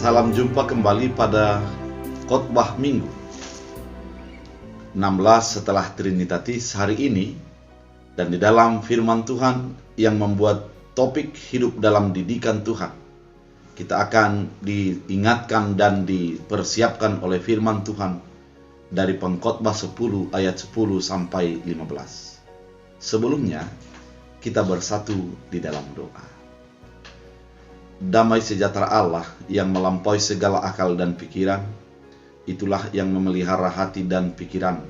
Salam jumpa kembali pada khotbah minggu 16 setelah Trinitatis hari ini, dan di dalam firman Tuhan yang membuat topik hidup dalam didikan Tuhan. Kita akan diingatkan dan dipersiapkan oleh firman Tuhan dari Pengkhotbah 10 ayat 10 sampai 15. Sebelumnya kita bersatu di dalam doa. Damai sejahtera Allah yang melampaui segala akal dan pikiran, itulah yang memelihara hati dan pikiran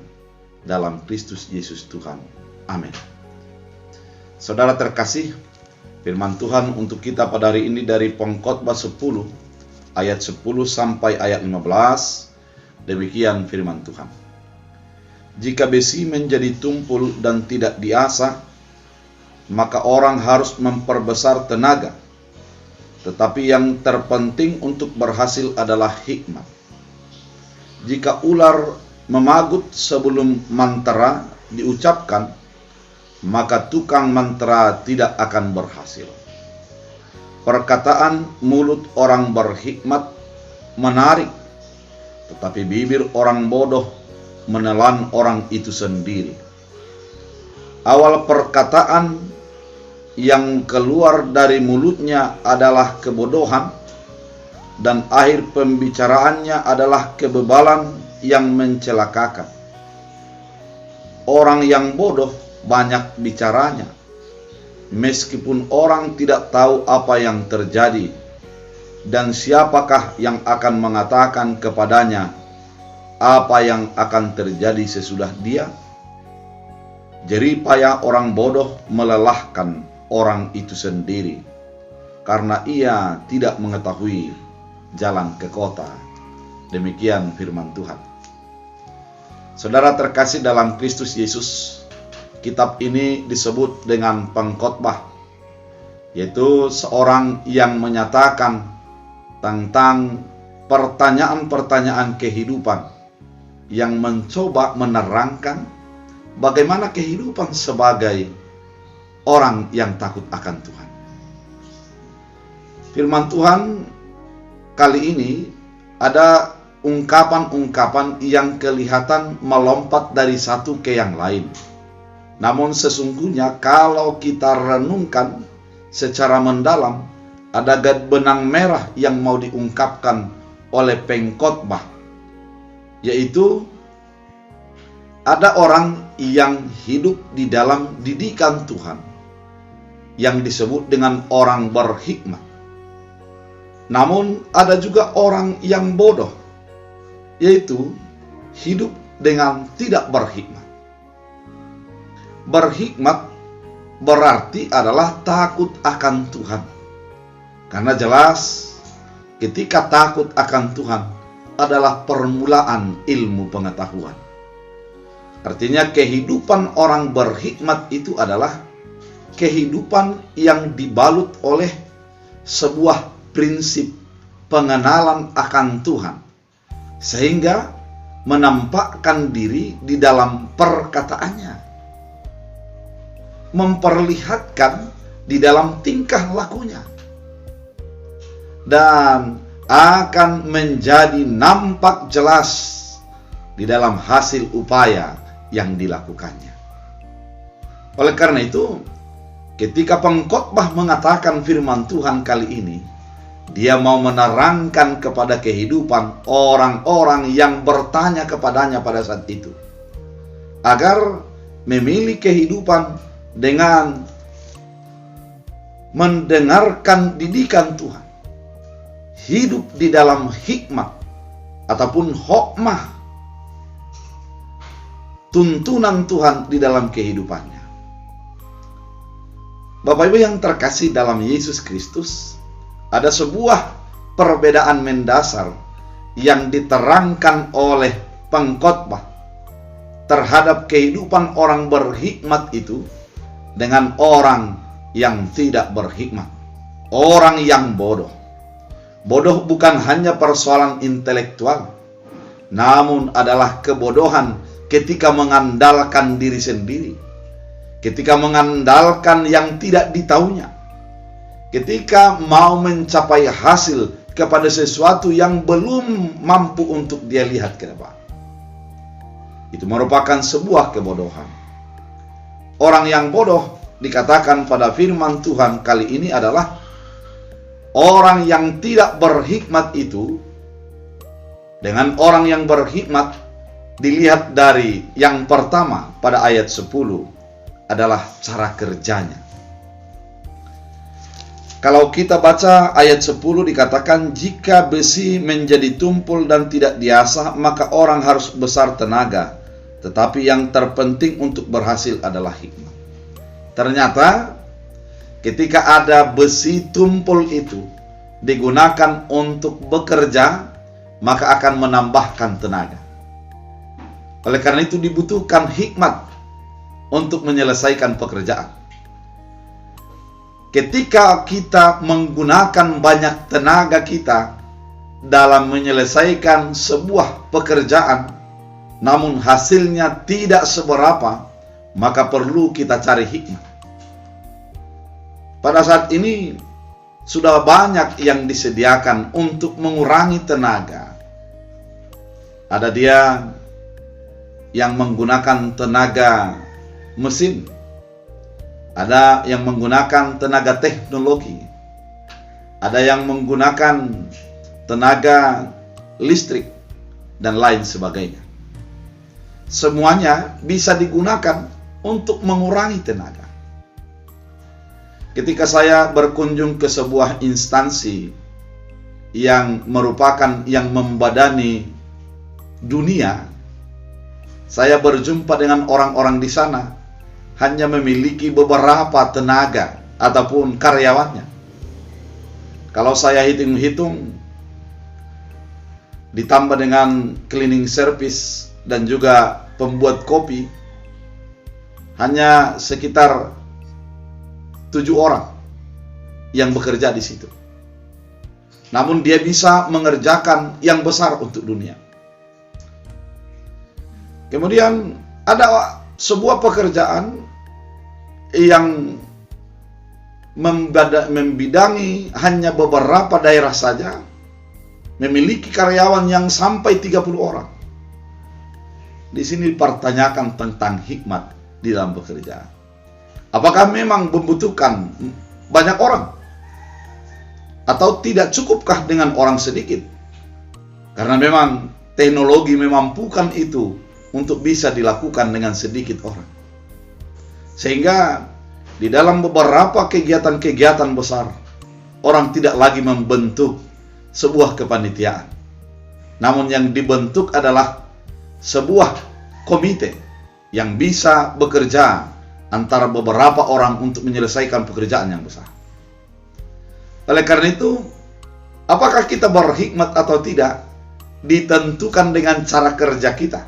dalam Kristus Yesus Tuhan. Amin. Saudara terkasih, firman Tuhan untuk kita pada hari ini dari Pengkhotbah 10 ayat 10 sampai ayat 15. Demikian firman Tuhan. Jika besi menjadi tumpul dan tidak diasah, maka orang harus memperbesar tenaga. Tetapi yang terpenting untuk berhasil adalah hikmat. Jika ular memagut sebelum mantra diucapkan, maka tukang mantra tidak akan berhasil. Perkataan mulut orang berhikmat menarik, tetapi bibir orang bodoh menelan orang itu sendiri. Awal perkataan yang keluar dari mulutnya adalah kebodohan, dan akhir pembicaraannya adalah kebebalan yang mencelakakan. Orang yang bodoh banyak bicaranya, meskipun orang tidak tahu apa yang terjadi, dan siapakah yang akan mengatakan kepadanya apa yang akan terjadi sesudah dia? Jerih payah orang bodoh melelahkan orang itu sendiri, karena ia tidak mengetahui jalan ke kota. Demikian firman Tuhan. Saudara terkasih dalam Kristus Yesus, kitab ini disebut dengan pengkhotbah, yaitu seorang yang menyatakan tentang pertanyaan-pertanyaan kehidupan yang mencoba menerangkan bagaimana kehidupan sebagai orang yang takut akan Tuhan. Firman Tuhan kali ini ada ungkapan-ungkapan yang kelihatan melompat dari satu ke yang lain. Namun sesungguhnya kalau kita renungkan secara mendalam, ada benang merah yang mau diungkapkan oleh pengkhotbah, yaitu ada orang yang hidup di dalam didikan Tuhan, yang disebut dengan orang berhikmat. Namun ada juga orang yang bodoh, yaitu hidup dengan tidak berhikmat. Berhikmat berarti adalah takut akan Tuhan. Karena jelas ketika takut akan Tuhan adalah permulaan ilmu pengetahuan. Artinya kehidupan orang berhikmat itu adalah kehidupan yang dibalut oleh sebuah prinsip pengenalan akan Tuhan, sehingga menampakkan diri di dalam perkataannya, memperlihatkan di dalam tingkah lakunya, dan akan menjadi nampak jelas di dalam hasil upaya yang dilakukannya. Oleh karena itu, ketika pengkhotbah mengatakan firman Tuhan kali ini, dia mau menerangkan kepada kehidupan orang-orang yang bertanya kepadanya pada saat itu, agar memilih kehidupan dengan mendengarkan didikan Tuhan, hidup di dalam hikmat ataupun hokmah, tuntunan Tuhan di dalam kehidupannya. Bapak Ibu yang terkasih dalam Yesus Kristus, ada sebuah perbedaan mendasar yang diterangkan oleh pengkhotbah terhadap kehidupan orang berhikmat itu dengan orang yang tidak berhikmat, orang yang bodoh. Bodoh bukan hanya persoalan intelektual, namun adalah kebodohan ketika mengandalkan diri sendiri, ketika mengandalkan yang tidak ditahunya, ketika mau mencapai hasil kepada sesuatu yang belum mampu untuk dia lihat ke depan. Itu merupakan sebuah kebodohan. Orang yang bodoh dikatakan pada firman Tuhan kali ini adalah orang yang tidak berhikmat itu. Dengan orang yang berhikmat dilihat dari yang pertama pada ayat 10 adalah cara kerjanya. Kalau kita baca ayat 10 dikatakan, jika besi menjadi tumpul dan tidak diasah, maka orang harus besar tenaga. Tetapi yang terpenting untuk berhasil adalah hikmat. Ternyata ketika ada besi tumpul itu digunakan untuk bekerja, maka akan menambahkan tenaga. Oleh karena itu dibutuhkan hikmat untuk menyelesaikan pekerjaan. Ketika kita menggunakan banyak tenaga kita dalam menyelesaikan sebuah pekerjaan, namun hasilnya tidak seberapa, maka perlu kita cari hikmat. Pada saat ini sudah banyak yang disediakan untuk mengurangi tenaga. Ada dia yang menggunakan tenaga mesin, ada yang menggunakan tenaga teknologi, ada yang menggunakan tenaga listrik, dan lain sebagainya. Semuanya bisa digunakan untuk mengurangi tenaga. Ketika saya berkunjung ke sebuah instansi yang merupakan yang membadani dunia, saya berjumpa dengan orang-orang di sana hanya memiliki beberapa tenaga ataupun karyawannya. Kalau saya hitung-hitung, ditambah dengan cleaning service dan juga pembuat kopi, hanya sekitar 7 orang yang bekerja di situ. Namun dia bisa mengerjakan yang besar untuk dunia. Kemudian ada sebuah pekerjaan yang membidangi hanya beberapa daerah saja, memiliki karyawan yang sampai 30 orang. Di sini dipertanyakan tentang hikmat di dalam pekerjaan. Apakah memang membutuhkan banyak orang? Atau tidak cukupkah dengan orang sedikit? Karena memang teknologi memampukan itu untuk bisa dilakukan dengan sedikit orang. Sehingga di dalam beberapa kegiatan-kegiatan besar, orang tidak lagi membentuk sebuah kepanitiaan. Namun yang dibentuk adalah sebuah komite yang bisa bekerja antara beberapa orang untuk menyelesaikan pekerjaan yang besar. Oleh karena itu, apakah kita berhikmat atau tidak ditentukan dengan cara kerja kita.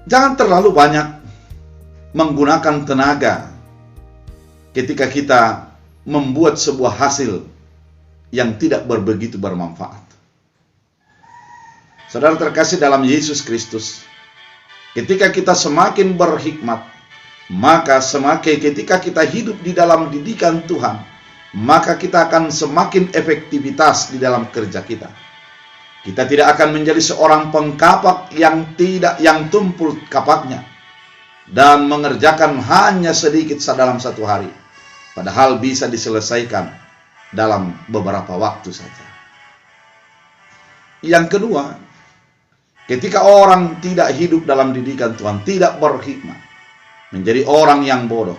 Jangan terlalu banyak menggunakan tenaga ketika kita membuat sebuah hasil yang tidak begitu bermanfaat. Saudara terkasih dalam Yesus Kristus, ketika kita semakin berhikmat, maka semakin ketika kita hidup di dalam didikan Tuhan, maka kita akan semakin efektivitas di dalam kerja kita. Kita tidak akan menjadi seorang pengkapak yang tumpul kapaknya dan mengerjakan hanya sedikit dalam satu hari, padahal bisa diselesaikan dalam beberapa waktu saja. Yang kedua, ketika orang tidak hidup dalam didikan Tuhan, tidak berhikmat, menjadi orang yang bodoh,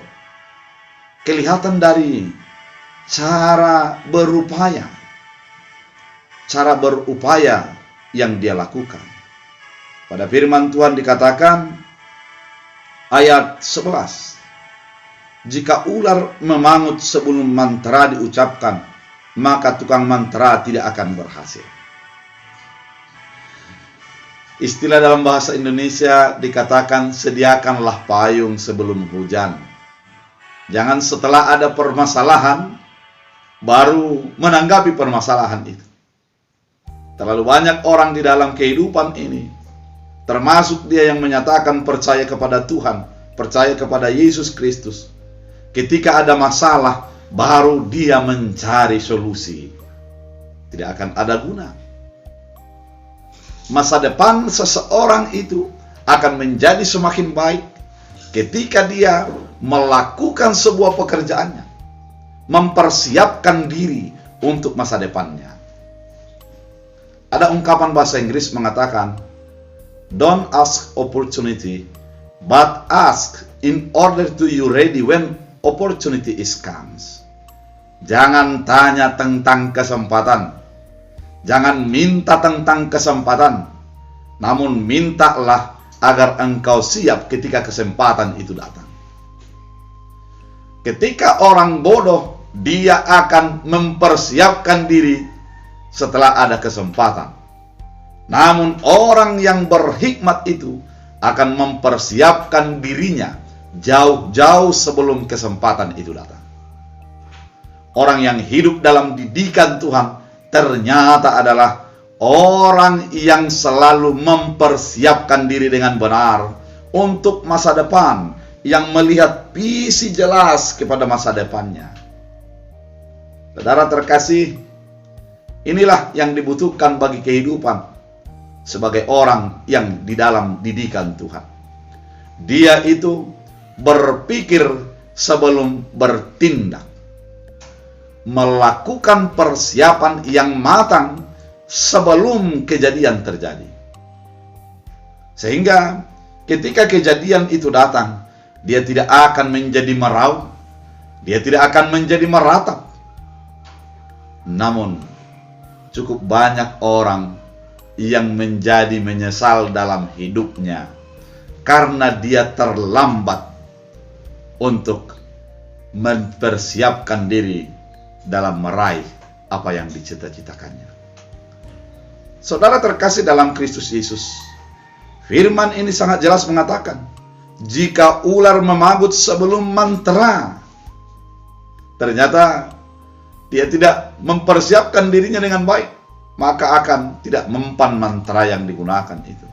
kelihatan dari cara berupaya yang dia lakukan. Pada firman Tuhan dikatakan ayat 11, jika ular memangut sebelum mantra diucapkan, maka tukang mantra tidak akan berhasil. Istilah dalam bahasa Indonesia dikatakan sediakanlah payung sebelum hujan. Jangan setelah ada permasalahan baru menanggapi permasalahan itu. Terlalu banyak orang di dalam kehidupan ini, termasuk dia yang menyatakan percaya kepada Tuhan, percaya kepada Yesus Kristus. Ketika ada masalah, baru dia mencari solusi, tidak akan ada guna. Masa depan seseorang itu akan menjadi semakin baik ketika dia melakukan sebuah pekerjaannya, mempersiapkan diri untuk masa depannya. Ada ungkapan bahasa Inggris mengatakan, "Don't ask opportunity, but ask in order to you ready when opportunity is comes." Jangan tanya tentang kesempatan, jangan minta tentang kesempatan, namun mintalah agar engkau siap ketika kesempatan itu datang. Ketika orang bodoh, dia akan mempersiapkan diri setelah ada kesempatan. Namun orang yang berhikmat itu akan mempersiapkan dirinya jauh-jauh sebelum kesempatan itu datang. Orang yang hidup dalam didikan Tuhan ternyata adalah orang yang selalu mempersiapkan diri dengan benar untuk masa depan, yang melihat visi jelas kepada masa depannya. Saudara terkasih, inilah yang dibutuhkan bagi kehidupan sebagai orang yang di dalam didikan Tuhan. Dia itu berpikir sebelum bertindak, melakukan persiapan yang matang sebelum kejadian terjadi. Sehingga ketika kejadian itu datang, dia tidak akan menjadi meraung, dia tidak akan menjadi meratap. Namun cukup banyak orang yang menjadi menyesal dalam hidupnya karena dia terlambat untuk mempersiapkan diri dalam meraih apa yang dicita-citakannya. Saudara terkasih dalam Kristus Yesus, firman ini sangat jelas mengatakan, jika ular memagut sebelum mantra, ternyata dia tidak mempersiapkan dirinya dengan baik, maka akan tidak mempan mantra yang digunakan itu.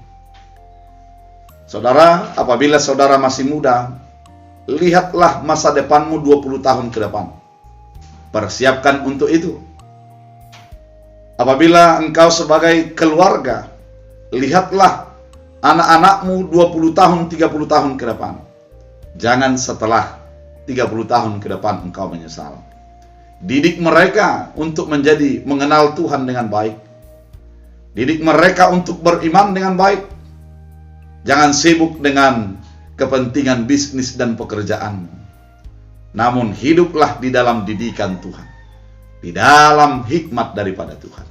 Saudara, apabila saudara masih muda, lihatlah masa depanmu 20 tahun ke depan. Persiapkan untuk itu. Apabila engkau sebagai keluarga, lihatlah anak-anakmu 20 tahun, 30 tahun ke depan. Jangan setelah 30 tahun ke depan engkau menyesal. Didik mereka untuk mengenal Tuhan dengan baik. Didik mereka untuk beriman dengan baik. Jangan sibuk dengan kepentingan bisnis dan pekerjaan. Namun hiduplah di dalam didikan Tuhan, di dalam hikmat daripada Tuhan.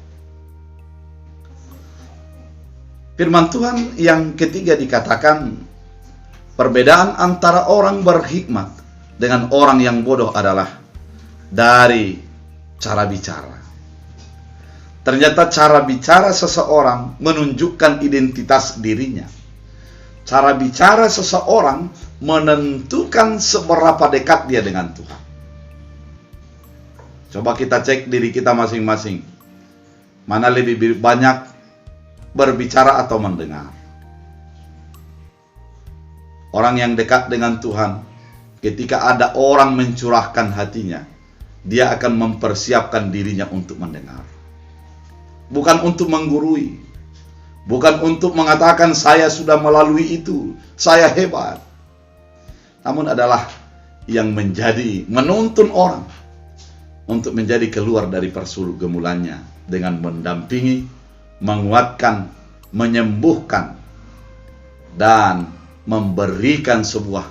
Firman Tuhan yang ketiga dikatakan, perbedaan antara orang berhikmat dengan orang yang bodoh adalah dari cara bicara. Ternyata cara bicara seseorang menunjukkan identitas dirinya. Cara bicara seseorang menentukan seberapa dekat dia dengan Tuhan. Coba kita cek diri kita masing-masing. Mana lebih banyak berbicara atau mendengar? Orang yang dekat dengan Tuhan, ketika ada orang mencurahkan hatinya, dia akan mempersiapkan dirinya untuk mendengar. Bukan untuk menggurui, bukan untuk mengatakan saya sudah melalui itu, saya hebat. Namun adalah yang menuntun orang untuk menjadi keluar dari pergumulannya dengan mendampingi, menguatkan, menyembuhkan, dan memberikan sebuah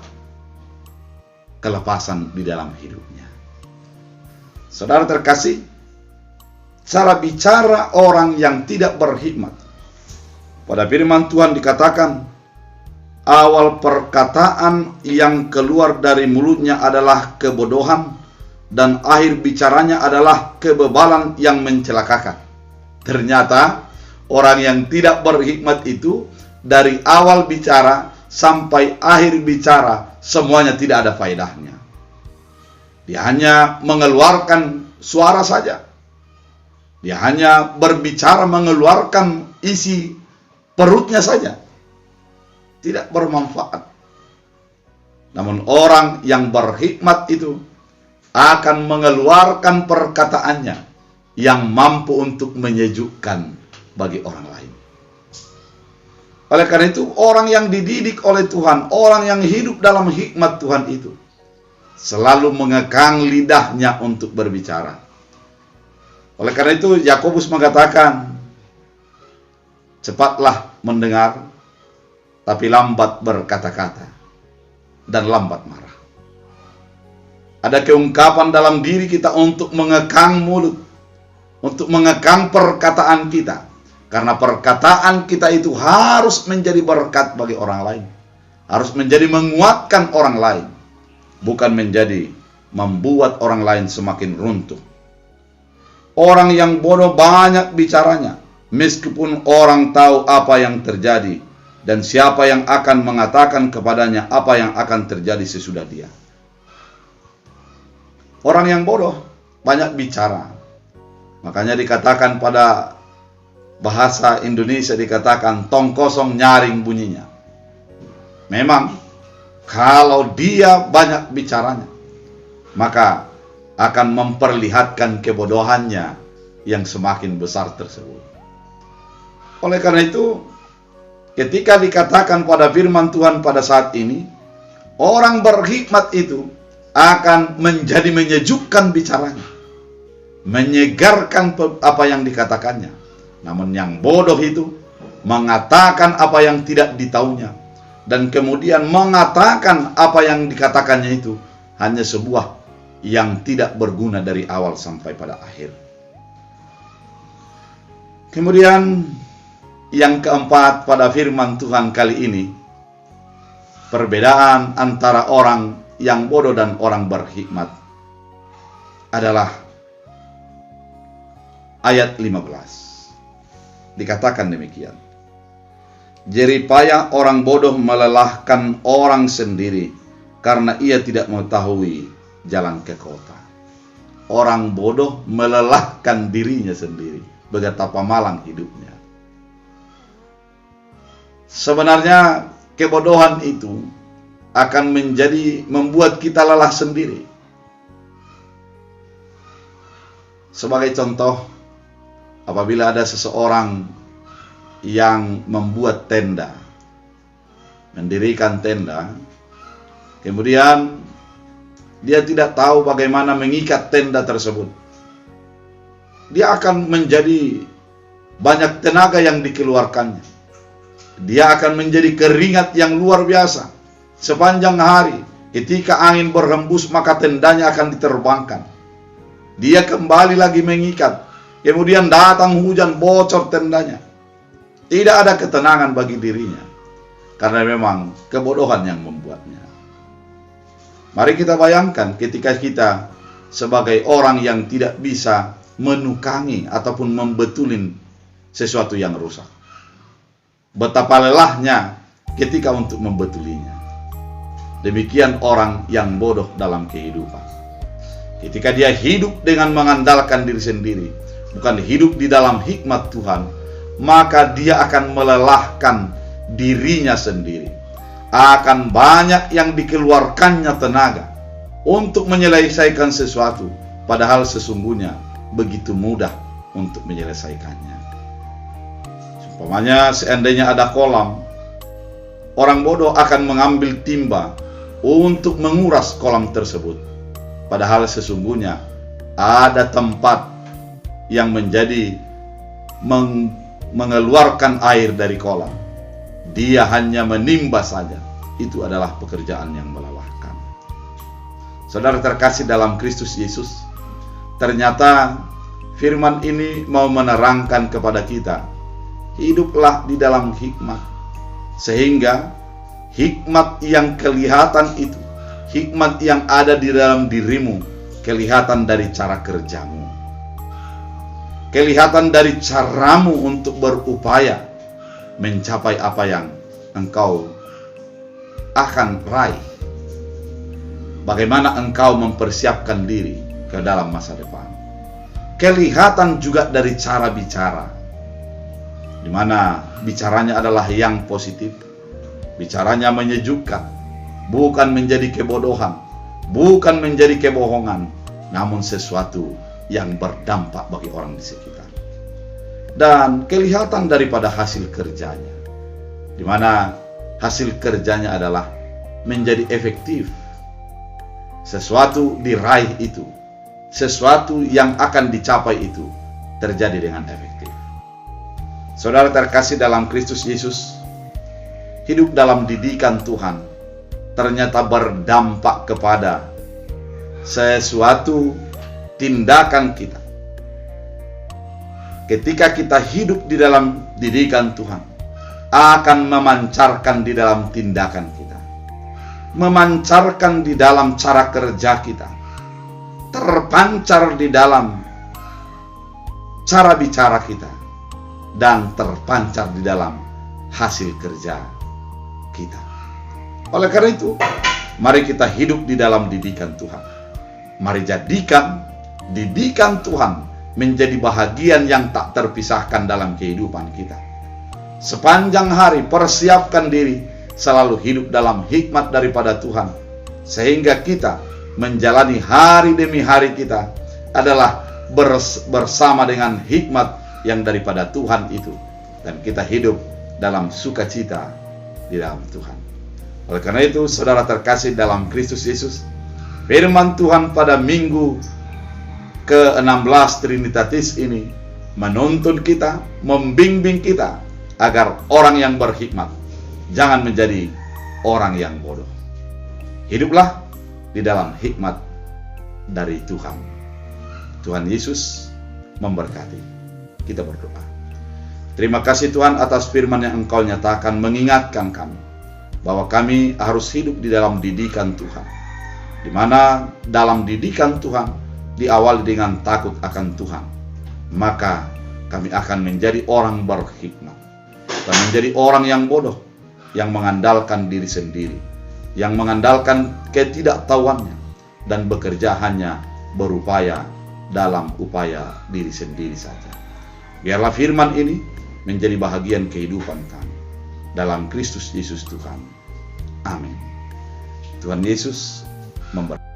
kelepasan di dalam hidupnya. Saudara terkasih, cara bicara orang yang tidak berhikmat. Pada firman Tuhan dikatakan, awal perkataan yang keluar dari mulutnya adalah kebodohan, dan akhir bicaranya adalah kebebalan yang mencelakakan. Ternyata orang yang tidak berhikmat itu dari awal bicara sampai akhir bicara semuanya tidak ada faedahnya. Dia hanya mengeluarkan suara saja. Dia hanya berbicara mengeluarkan isi perutnya saja. Tidak bermanfaat. Namun orang yang berhikmat itu akan mengeluarkan perkataannya yang mampu untuk menyejukkan bagi orang lain. Oleh karena itu, orang yang dididik oleh Tuhan, orang yang hidup dalam hikmat Tuhan itu, selalu mengekang lidahnya untuk berbicara. Oleh karena itu, Yakobus mengatakan, cepatlah mendengar, tapi lambat berkata-kata, dan lambat marah. Ada keungkapan dalam diri kita untuk mengekang mulut, untuk mengekang perkataan kita. Karena perkataan kita itu harus menjadi berkat bagi orang lain. Harus menjadi menguatkan orang lain. Bukan menjadi membuat orang lain semakin runtuh. Orang yang bodoh banyak bicaranya, meskipun orang tahu apa yang terjadi dan siapa yang akan mengatakan kepadanya apa yang akan terjadi sesudah dia. Orang yang bodoh banyak bicara. Makanya dikatakan pada bahasa Indonesia dikatakan tong kosong nyaring bunyinya. Memang kalau dia banyak bicaranya, maka akan memperlihatkan kebodohannya yang semakin besar tersebut. Oleh karena itu, ketika dikatakan pada firman Tuhan pada saat ini, orang berhikmat itu akan menjadi menyejukkan bicaranya, menyegarkan apa yang dikatakannya. Namun yang bodoh itu mengatakan apa yang tidak ditahunya, dan kemudian mengatakan apa yang dikatakannya itu hanya sebuah yang tidak berguna dari awal sampai pada akhir. Kemudian yang keempat pada firman Tuhan kali ini, perbedaan antara orang yang bodoh dan orang berhikmat adalah ayat 15. Dikatakan demikian. Jeripaya orang bodoh melelahkan orang sendiri karena ia tidak mengetahui jalan ke kota. Orang bodoh melelahkan dirinya sendiri, betapa malang hidupnya. Sebenarnya kebodohan itu akan membuat kita lelah sendiri. Sebagai contoh, apabila ada seseorang yang membuat tenda, mendirikan tenda, kemudian dia tidak tahu bagaimana mengikat tenda tersebut, dia akan menjadi banyak tenaga yang dikeluarkannya. Dia akan menjadi keringat yang luar biasa sepanjang hari. Ketika angin berhembus, maka tendanya akan diterbangkan. Dia kembali lagi mengikat, kemudian datang hujan, bocor tendanya. Tidak ada ketenangan bagi dirinya, karena memang kebodohan yang membuatnya. Mari kita bayangkan ketika kita sebagai orang yang tidak bisa menukangi ataupun membetulin sesuatu yang rusak, betapa lelahnya ketika untuk membetulinya. Demikian orang yang bodoh dalam kehidupan. Ketika dia hidup dengan mengandalkan diri sendiri, bukan hidup di dalam hikmat Tuhan, maka dia akan melelahkan dirinya sendiri. Akan banyak yang dikeluarkannya tenaga untuk menyelesaikan sesuatu, padahal sesungguhnya begitu mudah untuk menyelesaikannya. Umpamanya seandainya ada kolam, orang bodoh akan mengambil timba untuk menguras kolam tersebut, padahal sesungguhnya ada tempat yang menjadi mengeluarkan air dari kolam. Dia hanya menimba saja. Itu adalah pekerjaan yang melelahkan. Saudara terkasih dalam Kristus Yesus, ternyata firman ini mau menerangkan kepada kita, hiduplah di dalam hikmat, sehingga hikmat yang kelihatan itu, hikmat yang ada di dalam dirimu, kelihatan dari cara kerjamu, kelihatan dari caramu untuk berupaya mencapai apa yang engkau akan raih. Bagaimana engkau mempersiapkan diri ke dalam masa depan. Kelihatan juga dari cara bicara, di mana bicaranya adalah yang positif, bicaranya menyejukkan, bukan menjadi kebodohan, bukan menjadi kebohongan, namun sesuatu yang berdampak bagi orang di sekitar. Dan kelihatan daripada hasil kerjanya, di mana hasil kerjanya adalah menjadi efektif. Sesuatu diraih itu, sesuatu yang akan dicapai itu terjadi dengan efektif. Saudara terkasih dalam Kristus Yesus, hidup dalam didikan Tuhan ternyata berdampak kepada sesuatu tindakan kita. Ketika kita hidup di dalam didikan Tuhan, akan memancarkan di dalam tindakan kita, memancarkan di dalam cara kerja kita, terpancar di dalam cara bicara kita, dan terpancar di dalam hasil kerja kita. Oleh karena itu, mari kita hidup di dalam didikan Tuhan. Mari jadikan didikan Tuhan menjadi bahagian yang tak terpisahkan dalam kehidupan kita. Sepanjang hari persiapkan diri selalu hidup dalam hikmat daripada Tuhan, sehingga kita menjalani hari demi hari kita adalah bersama dengan hikmat yang daripada Tuhan itu, dan kita hidup dalam sukacita di dalam Tuhan. Oleh karena itu, saudara terkasih dalam Kristus Yesus, firman Tuhan pada minggu ke-16 Trinitatis ini menuntun kita, membimbing kita agar orang yang berhikmat jangan menjadi orang yang bodoh. Hiduplah di dalam hikmat dari Tuhan. Tuhan Yesus memberkati. Kita berdoa. Terima kasih Tuhan atas firman yang Engkau nyatakan, mengingatkan kami bahwa kami harus hidup di dalam didikan Tuhan, di mana dalam didikan Tuhan diawali dengan takut akan Tuhan, maka kami akan menjadi orang berhikmat dan menjadi orang yang bodoh, yang mengandalkan diri sendiri, yang mengandalkan ketidaktahuannya, dan bekerja hanya berupaya dalam upaya diri sendiri saja. Biarlah firman ini menjadi bahagian kehidupan kami dalam Kristus Yesus Tuhan. Amin. Tuhan Yesus memberkati.